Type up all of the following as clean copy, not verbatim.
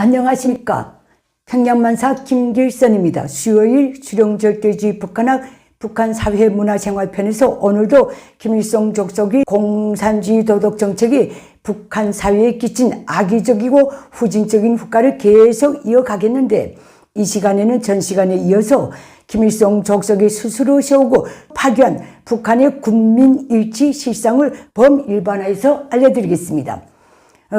안녕하십니까. 평양만사 김길선입니다. 수요일 수령절대주의 북한학 북한사회문화생활편에서 오늘도 김일성 족속이 공산주의 도덕정책이 북한 사회에 끼친 악의적이고 후진적인 후과를 계속 이어가겠는데, 이 시간에는 전 시간에 이어서 김일성 족속이 스스로 세우고 파기한 북한의 군민일치 실상을 범일반화해서 알려드리겠습니다.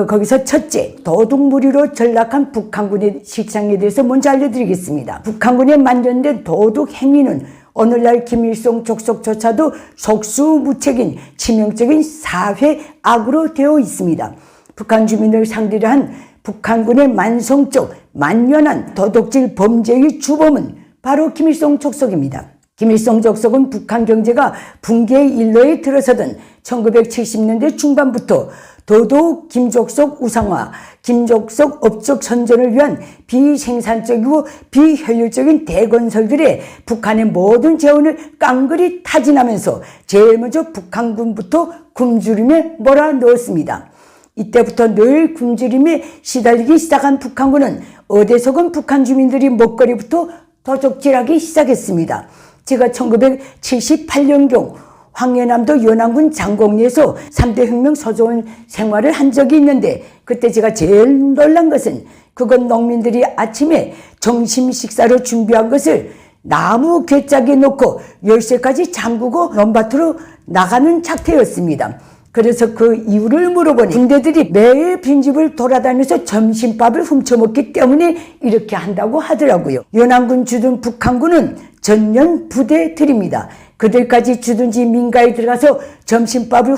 거기서 첫째, 도둑무리로 전락한 북한군의 실상에 대해서 먼저 알려드리겠습니다. 북한군의 만연된 도둑 행위는 오늘날 김일성 족속조차도 속수무책인 치명적인 사회 악으로 되어 있습니다. 북한 주민을 상대로 한 북한군의 만성적 만연한 도둑질 범죄의 주범은 바로 김일성 족속입니다. 김일성 족속은 북한 경제가 붕괴의 일로에 들어서던 1970년대 중반부터 도둑 김족속 우상화, 김족속 업적 선전을 위한 비생산적이고 비효율적인 대건설들에 북한의 모든 재원을 깡그리 타진하면서 제일 먼저 북한군부터 굶주림에 몰아넣었습니다. 이때부터 늘 굶주림에 시달리기 시작한 북한군은 어디서건 북한 주민들이 먹거리부터 도적질하기 시작했습니다. 제가 1978년경 황해남도 연안군 장곡리에서 3대 혁명 소조원 생활을 한 적이 있는데, 그때 제가 제일 놀란 것은 그곳 농민들이 아침에 점심 식사로 준비한 것을 나무 괴짝에 놓고 열쇠까지 잠그고 논밭으로 나가는 작태였습니다. 그래서 그 이유를 물어보니 군대들이 매일 빈집을 돌아다니면서 점심밥을 훔쳐먹기 때문에 이렇게 한다고 하더라고요. 연안군 주둔 북한군은 전년 부대들입니다. 그들까지 주둔지 민가에 들어가서 점심밥을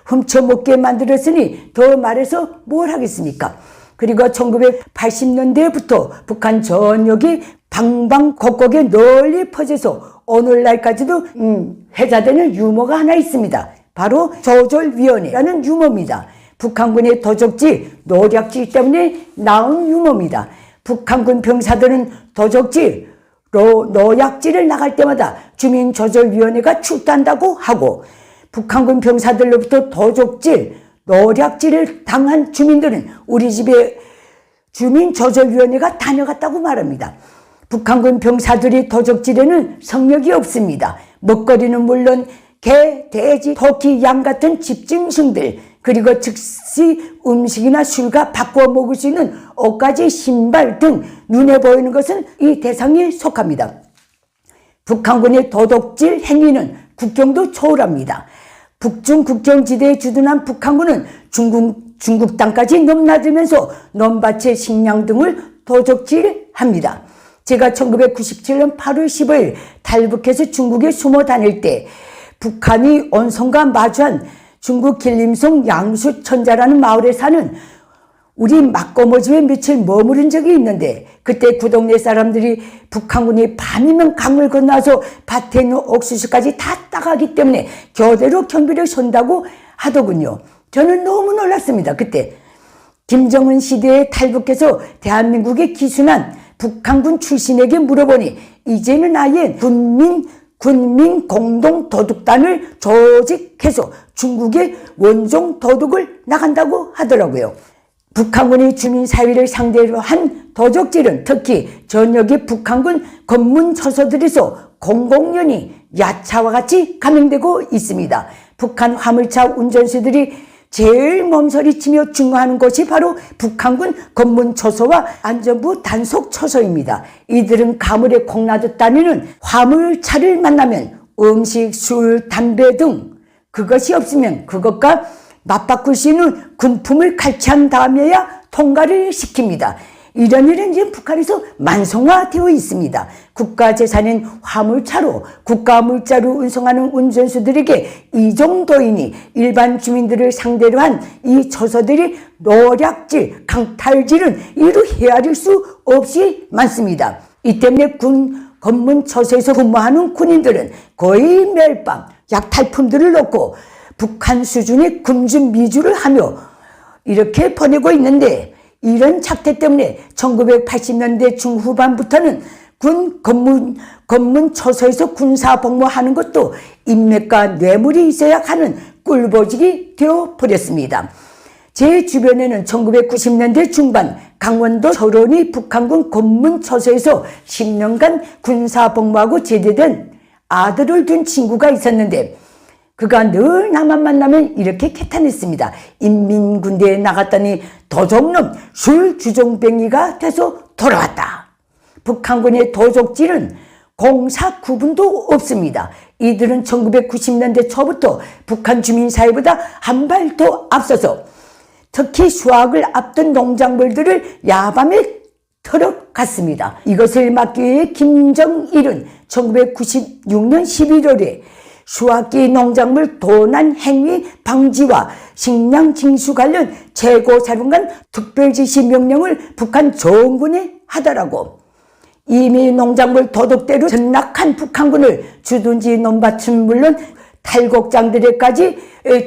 훔쳐먹게 만들었으니 더 말해서 뭘 하겠습니까? 그리고 1980년대부터 북한 전역이 방방곡곡에 널리 퍼져서 오늘날까지도 회자되는 유머가 하나 있습니다. 바로 조절위원회라는 유머입니다. 북한군의 도적질, 노략질 때문에 나온 유머입니다. 북한군 병사들은 도적질, 노약질을 나갈 때마다 주민조절위원회가 출두한다고 하고, 북한군 병사들로부터 도적질, 노략질을 당한 주민들은 우리 집에 주민조절위원회가 다녀갔다고 말합니다. 북한군 병사들이 도적질에는 성역이 없습니다. 먹거리는 물론 개, 돼지, 토끼, 양 같은 집짐승들, 그리고 즉시 음식이나 술과 바꾸어 먹을 수 있는 옷가지, 신발 등 눈에 보이는 것은 이 대상에 속합니다. 북한군의 도둑질 행위는 국경도 초월합니다. 북중 국경지대에 주둔한 북한군은 중국 땅까지 넘나들면서 논밭의 식량 등을 도둑질합니다. 제가 1997년 8월 15일 탈북해서 중국에 숨어 다닐 때 북한이 온선과 마주한 중국 길림성 양수천자라는 마을에 사는 우리 막고모집에 며칠 머무른 적이 있는데, 그때 그 동네 사람들이 북한군이 밤이면 강을 건너서 밭에 있는 옥수수까지 다 따가기 때문에 교대로 경비를 선다고 하더군요. 저는 너무 놀랐습니다. 그때 김정은 시대에 탈북해서 대한민국에 기순한 북한군 출신에게 물어보니 이제는 아예 군민 공동 도둑단을 조직해서 중국의 원종 도둑을 나간다고 하더라고요. 북한군이 주민사회를 상대로 한 도적질은 특히 전역의 북한군 검문 처소들에서 공공연히 야차와 같이 감행되고 있습니다. 북한 화물차 운전수들이 제일 몸서리치며 증오하는 곳이 바로 북한군 검문초소와 안전부 단속초소입니다. 이들은 가물에 콩나듯 다니는 화물차를 만나면 음식, 술, 담배 등 그것이 없으면 그것과 맞바꿀 수 있는 군품을 칼취한 다음에야 통과를 시킵니다. 이런 일은 지금 북한에서 만성화되어 있습니다. 국가재산인 화물차로 국가물자로 운송하는 운전수들에게 이 정도이니 일반 주민들을 상대로 한 이 처소들이 노략질, 강탈질은 이루 헤아릴 수 없이 많습니다. 이 때문에 검문 처소에서 근무하는 군인들은 거의 매일 밤 약탈품들을 넣고 북한 수준의 굶준 미주를 하며 이렇게 보내고 있는데, 이런 작태 때문에 1980년대 중후반부터는 군 검문 처소에서 군사 복무하는 것도 인맥과 뇌물이 있어야 하는 꿀보직이 되어버렸습니다. 제 주변에는 1990년대 중반 강원도 철원이 북한군 검문처소에서 10년간 군사복무하고 제대된 아들을 둔 친구가 있었는데 그가 늘 나만 만나면 이렇게 캐탄했습니다. 인민군대에 나갔더니 도적놈 술주정뱅이가 돼서 돌아왔다. 북한군의 도적질은 공사 구분도 없습니다. 이들은 1990년대 초부터 북한 주민사회보다 한 발 더 앞서서 특히 수확을 앞둔 농작물들을 야밤에 털어갔습니다. 이것을 막기 위해 김정일은 1996년 11월에 수확기 농작물 도난 행위 방지와 식량 징수 관련 최고사령관 특별지시 명령을 북한 정군에 하더라고. 이미 농작물 도둑대로 전락한 북한군을 주둔지 논밭은 물론 탈곡장들에까지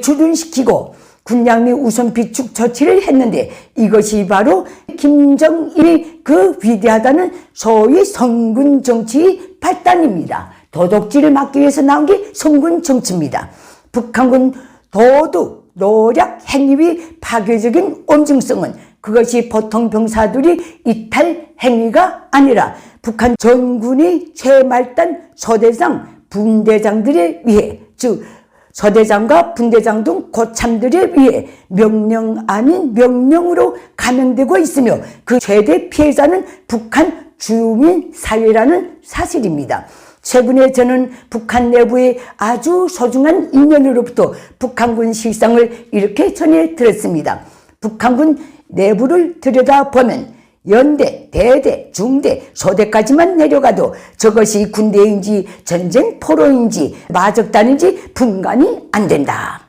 주둔시키고 군량 및 우선 비축 조치를 했는데 이것이 바로 김정일이 그 위대하다는 소위 성군 정치의 발단입니다. 도둑질을 막기 위해서 나온 게 성군 정치입니다. 북한군 도둑, 노략, 행위의 파괴적인 엄중성은 그것이 보통 병사들이 이탈 행위가 아니라 북한 전군의 최말단 소대장, 분대장들에 의해 즉 소대장과 분대장 등 고참들에 의해 명령 아닌 명령으로 감행되고 있으며 그 최대 피해자는 북한 주민 사회라는 사실입니다. 최근에 저는 북한 내부의 아주 소중한 인연으로부터 북한군 실상을 이렇게 전해 들었습니다. 북한군 내부를 들여다보면 연대, 대대, 중대, 소대까지만 내려가도 저것이 군대인지 전쟁 포로인지 마적단인지 분간이 안 된다.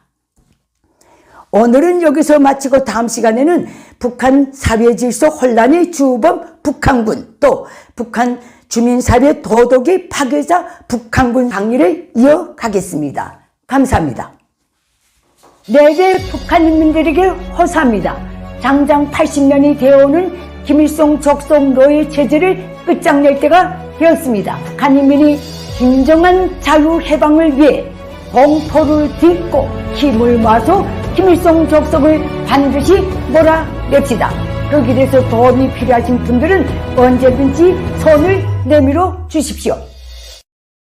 오늘은 여기서 마치고 다음 시간에는 북한 사회질서 혼란의 주범 북한군 또 북한 주민사회 도덕의 파괴자 북한군 강의를 이어가겠습니다. 감사합니다. 내게 북한 인민들에게 호소합니다. 장장 80년이 되어오는 김일성 적성 노예 체제를 끝장낼 때가 되었습니다. 북한 인민이 진정한 자유해방을 위해 공포를 딛고 힘을 모아서 김일성 적성을 반드시 몰아냅시다. 그 길에서 도움이 필요하신 분들은 언제든지 손을 내밀어 주십시오.